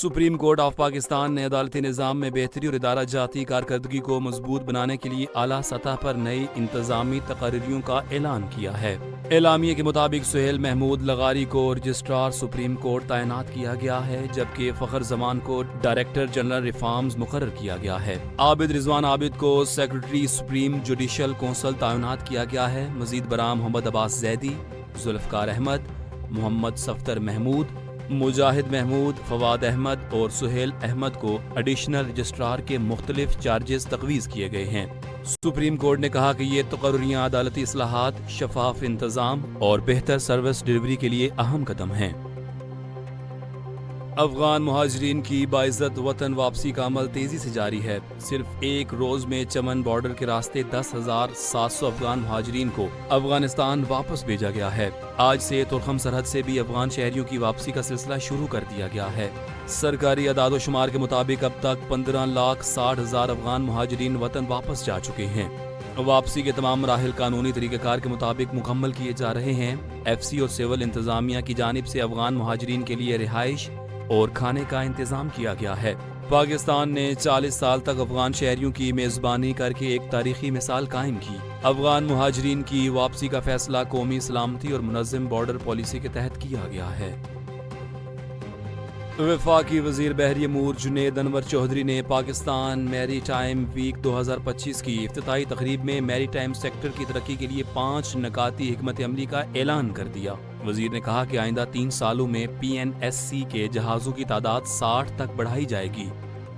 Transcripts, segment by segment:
Supreme court of Pakistan ने अदालती निज़ाम में बेहतरी और इदारा जाती कारकर्दगी को मजबूत बनाने के लिए आला सतह पर नई इंतजामी तकारीरों का ऐलान किया है। एलामिये के मुताबिक सुहेल महमूद लगारी को रजिस्ट्रार सुप्रीम कोर्ट तैनात किया गया है, जबकि फखर जमान को डायरेक्टर जनरल रिफॉर्म्स मुकर्रर किया गया है। आबिद रिजवान आबिद को सेक्रेटरी सुप्रीम जुडिशल कौंसिल तैनात किया गया है। मजीद बराम मोहम्मद अब्बास जैदी, जुल्फकार अहमद, मोहम्मद सफ्तर महमूद, मुजाहिद महमूद, फवाद अहमद और सुहेल अहमद को एडिशनल रजिस्ट्रार के मुख्तलिफ चार्जेस तजवीज़ किए गए हैं। सुप्रीम कोर्ट ने कहा कि ये तकर्रियाँ अदालती इस्लाहात, शफाफ इंतज़ाम और बेहतर सर्विस डिलीवरी के लिए अहम कदम हैं। अफगान मुहाजिरीन की बाइज्जत वतन वापसी का अमल तेजी से जारी है। सिर्फ एक रोज में चमन बॉर्डर के रास्ते 10,700 अफगान मुहाजिरीन को अफगानिस्तान वापस भेजा गया है। आज से तुर्खम सरहद से भी अफगान शहरियों की वापसी का सिलसिला शुरू कर दिया गया है। सरकारी अदाद-ओ-शुमार के मुताबिक अब तक 15,60,000 अफगान मुहाजिरीन वतन वापस जा चुके हैं। वापसी के तमाम मराहिल कानूनी तरीक़ेकार के मुताबिक मुकम्मल किए जा रहे हैं। FC और सिविल इंतजामिया की जानिब से अफगान मुहाजिरीन के लिए रिहाइश और खाने का इंतजाम किया गया है। पाकिस्तान ने 40 साल तक अफगान शहरियों की मेजबानी करके एक तारीखी मिसाल कायम की। अफगान मुहाजिरीन की वापसी का फैसला कौमी सलामती और मुनज़्ज़म बॉर्डर पॉलिसी के तहत किया गया है। वफाकी वजीर बहरी अमूर जुनैद अनवर चौधरी ने पाकिस्तान मैरी टाइम वीक 2025 की इफ्तिताई तकरीब में मैरी टाइम सेक्टर की तरक्की के लिए 5 नकाती हिकमत अमली का ऐलान कर दिया। वजीर ने कहा कि आइंदा 3 सालों में PNSC के जहाज़ों की तादाद 60 तक बढ़ाई जाएगी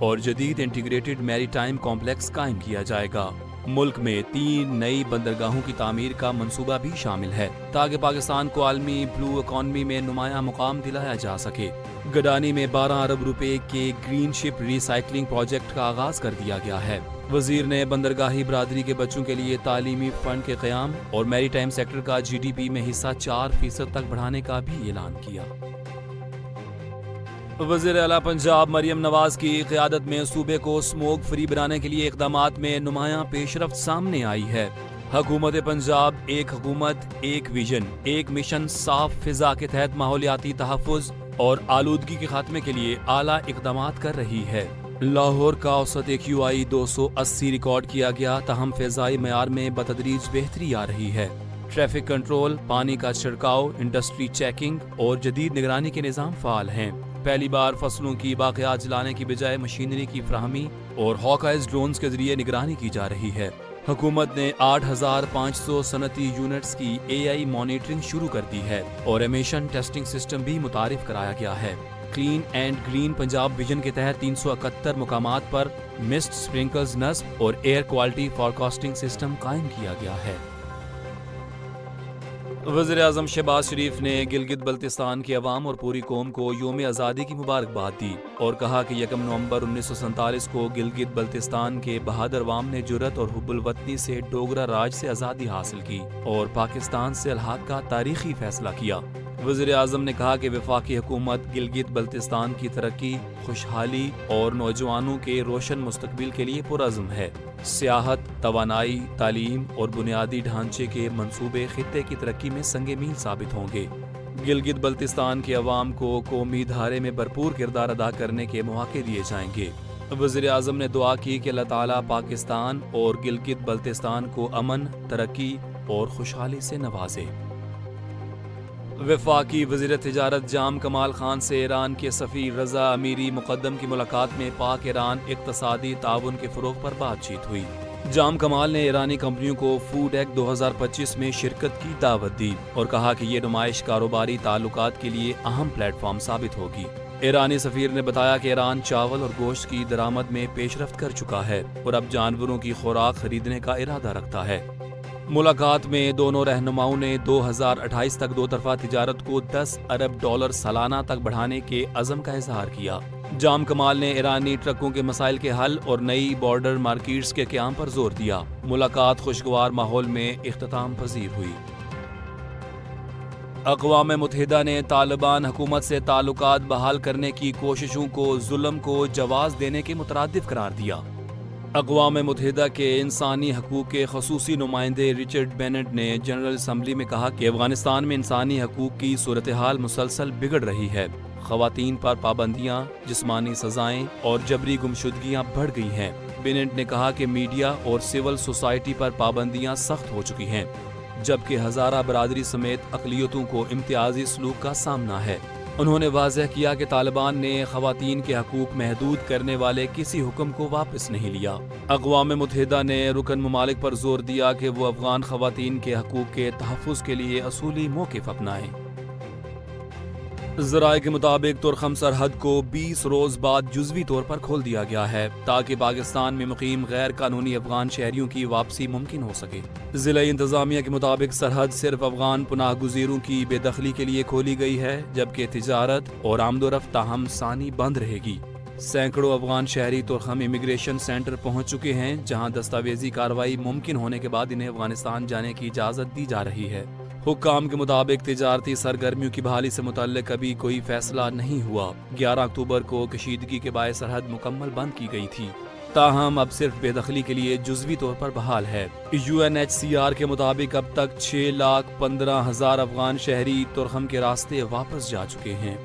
और जदीद इंटीग्रेटेड मैरी टाइम कॉम्प्लेक्स कायम किया जाएगा। मुल्क में 3 नई बंदरगाहों की तामीर का मंसूबा भी शामिल है ताकि पाकिस्तान को आलमी ब्लू इकॉनमी में नुमाया मुकाम दिलाया जा सके। गडानी में 12 अरब रुपए के ग्रीन शिप रिसाइकलिंग प्रोजेक्ट का आगाज कर दिया गया है। वजीर ने बंदरगाही बरादरी के बच्चों के लिए तालीमी फंड के क़याम और मैरी टाइम सेक्टर का GDP में हिस्सा 4% तक बढ़ाने का भी ऐलान किया। वज़ीर आला पंजाब मरियम नवाज की क़यादत में सूबे को स्मोक फ्री बनाने के लिए इक़दामात में नुमायां पेशरफ्त सामने आई है। हुकूमत पंजाब एक हुकूमत, एक विजन, एक मिशन साफ फिजा के तहत माहौलियाती तहफ़्फ़ुज़ और आलूदगी के खात्मे के लिए आला इक़दामात कर रही है। लाहौर का औसत AQI 280 रिकॉर्ड किया गया, तहम फ़िज़ाई मयार में बतदरीज बेहतरी आ रही है। ट्रैफिक कंट्रोल, पानी का छिड़काव, इंडस्ट्री चेकिंग और जदीद निगरानी के निज़ाम फ़ाल हैं। पहली बार फसलों की बाक़ियात जलाने की बजाय मशीनरी की फ्राहमी और हॉकाइज ड्रोन्स के जरिए निगरानी की जा रही है। हुकूमत ने 8,500 सनती यूनिट्स की AI मॉनिटरिंग शुरू कर दी है और एमिशन टेस्टिंग सिस्टम भी मुतारिफ कराया गया है। Clean and green Punjab vision के तहत 371 मुकामात पर मिस्ट स्प्रिंकल्स नस्ब और एयर क्वालिटी फॉरकास्टिंग सिस्टम कायम किया गया है। वज़ीर आज़म शहबाज शरीफ ने गिलगित बल्तिस्तान की अवाम और पूरी कौम को योम आज़ादी की मुबारकबाद दी और कहा कि 1 नवंबर 1947 को गिलगित बल्तिस्तान के बहादुर अवाम ने जुर्रत और हुब्बुल वतनी से डोगरा राज से आज़ादी हासिल की और पाकिस्तान से अलहाक का तारीखी फैसला किया। वज़ीर आज़म ने कहा कि वफाकी हुकूमत गिलगित बल्तिस्तान की तरक्की, खुशहाली और नौजवानों के रोशन मुस्तकबिल के लिए पुरअज़्म है। सियाहत, तवानाई, तालीम और बुनियादी ढांचे के मंसूबे खित्ते की तरक्की में संगे मील साबित होंगे। गिलगित बल्तिस्तान के अवाम को कौमी धारे में भरपूर किरदार अदा करने के मौके दिए जाएंगे। वज़ीर आज़म ने दुआ की कि अल्लाह ताला पाकिस्तान और गिलगित बल्तिस्तान को अमन, तरक्की और खुशहाली से नवाजे। वफाकी वज़ीर तिजारत जाम कमाल खान से ईरान के सफ़ीर रज़ा अमीरी मुक़द्दम की मुलाकात में पाक ईरान इक़्तिसादी ताउन के फ़रोग़ पर बातचीत हुई। जाम कमाल ने ईरानी कंपनियों को फूड एक्ट 2025 में शिरकत की दावत दी और कहा कि ये नुमाइश कारोबारी ताल्लुकात के लिए अहम प्लेटफॉर्म साबित होगी। ईरानी सफ़ीर ने बताया कि ईरान चावल और गोश्त की दरामद में पेशरफ्त कर चुका है और अब जानवरों की खुराक खरीदने का इरादा रखता है। मुलाकात में दोनों रहनुमाओं ने 2028 तक दो तरफा तिजारत को $10 अरब सालाना तक बढ़ाने के अज़म का इजहार किया। जाम कमाल ने ईरानी ट्रकों के मसाइल के हल और नई बॉर्डर मार्केट्स के क़याम पर जोर दिया। मुलाकात खुशगवार माहौल में इख्तिताम पजीर हुई। अक़वाम मुत्तहिदा ने तालिबान हुकूमत से ताल्लुकात बहाल करने की कोशिशों को जुल्म को जवाज देने के मुतरादिफ करार दिया। अक़वाम मुत्तहिदा के इंसानी हकूक़ के ख़ुसूसी नुमाइंदे रिचर्ड बेनेट ने जनरल असम्बली में कहा कि अफ़गानिस्तान में इंसानी हकूक़ की सूरत हाल मुसलसल बिगड़ रही है, خواتین پر پابندیاں، جسمانی سزائیں اور جبری گمشدگیاں بڑھ گئی ہیں۔ بیننٹ نے کہا کہ میڈیا اور سول سوسائٹی پر پابندیاں سخت ہو چکی ہیں، جبکہ ہزارہ برادری سمیت اقلیتوں کو امتیازی سلوک کا سامنا ہے۔ انہوں نے واضح کیا کہ طالبان نے خواتین کے حقوق محدود کرنے والے کسی حکم کو واپس نہیں لیا۔ اقوام متحدہ نے رکن ممالک پر زور دیا کہ وہ افغان خواتین کے حقوق کے تحفظ کے لیے اصولی موقف اپنائیں۔ ذرائع کے مطابق تورخم سرحد کو 20 روز بعد جزوی طور پر کھول دیا گیا ہے تاکہ پاکستان میں مقیم غیر قانونی افغان شہریوں کی واپسی ممکن ہو سکے۔ ضلعی انتظامیہ کے مطابق سرحد صرف افغان پناہ گزینوں کی بے دخلی کے لیے کھولی گئی ہے، جبکہ تجارت اور آمد و رفت تاہم ثانی بند رہے گی۔ سینکڑوں افغان شہری تورخم امیگریشن سینٹر پہنچ چکے ہیں، جہاں دستاویزی کارروائی ممکن ہونے کے بعد انہیں افغانستان جانے کی اجازت دی جا رہی ہے۔ حکام کے مطابق تجارتی سرگرمیوں کی بحالی سے متعلق ابھی کوئی فیصلہ نہیں ہوا۔ 11 اکتوبر کو کشیدگی کے باعث سرحد مکمل بند کی گئی تھی، تاہم اب صرف بے دخلی کے لیے جزوی طور پر بحال ہے۔ UNHCR کے مطابق اب تک 6,15,000 افغان شہری تورخم کے راستے واپس جا چکے ہیں۔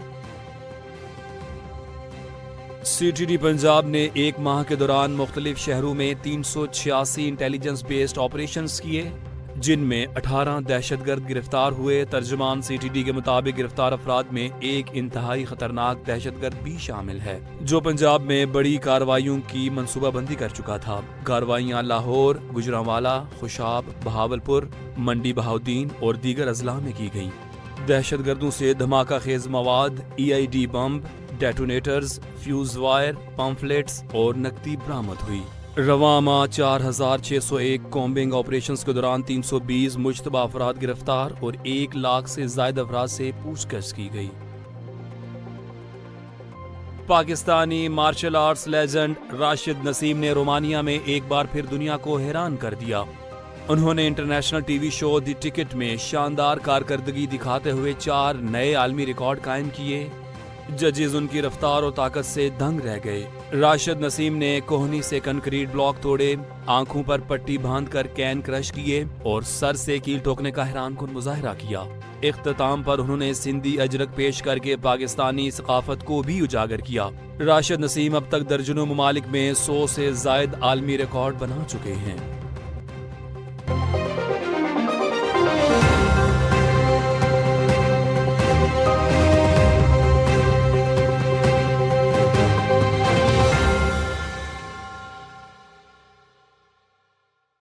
CTD پنجاب نے ایک ماہ کے دوران مختلف شہروں میں 386 انٹیلیجنس بیسڈ آپریشنز کیے، جن میں 18 دہشت گرد گرفتار ہوئے۔ ترجمان CTD کے مطابق گرفتار افراد میں ایک انتہائی خطرناک دہشت گرد بھی شامل ہے، جو پنجاب میں بڑی کارروائیوں کی منصوبہ بندی کر چکا تھا۔ کارروائیاں لاہور، گجرانوالہ، خوشاب، بہاولپور، منڈی بہاؤدین اور دیگر اضلاع میں کی گئیں۔ دہشت گردوں سے دھماکہ خیز مواد، EID بمب، ڈیٹونیٹرز، فیوز وائر، پمفلیٹس اور نقدی برآمد ہوئی۔ رواں ماہ 4,601 کومبنگ آپریشنز کے دوران 320 مشتبہ افراد گرفتار اور 1 لاکھ سے زائد افراد سے پوچھ گچھ کی گئی۔ Pakistani martial arts legend Rashid Naseem نے رومانیہ میں ایک بار پھر دنیا کو حیران کر دیا۔ انہوں نے انٹرنیشنل ٹی وی شو دی ٹکٹ میں شاندار کارکردگی دکھاتے ہوئے 4 نئے عالمی ریکارڈ قائم کیے۔ ججز ان کی رفتار اور طاقت سے دنگ رہ گئے۔ راشد نسیم نے کوہنی سے کنکریٹ بلاک توڑے، آنکھوں پر پٹی باندھ کر کین کرش کیے اور سر سے کیل ٹھوکنے کا حیران کن مظاہرہ کیا۔ اختتام پر انہوں نے سندھی اجرک پیش کر کے پاکستانی ثقافت کو بھی اجاگر کیا۔ راشد نسیم اب تک درجنوں ممالک میں 100 سے زائد عالمی ریکارڈ بنا چکے ہیں۔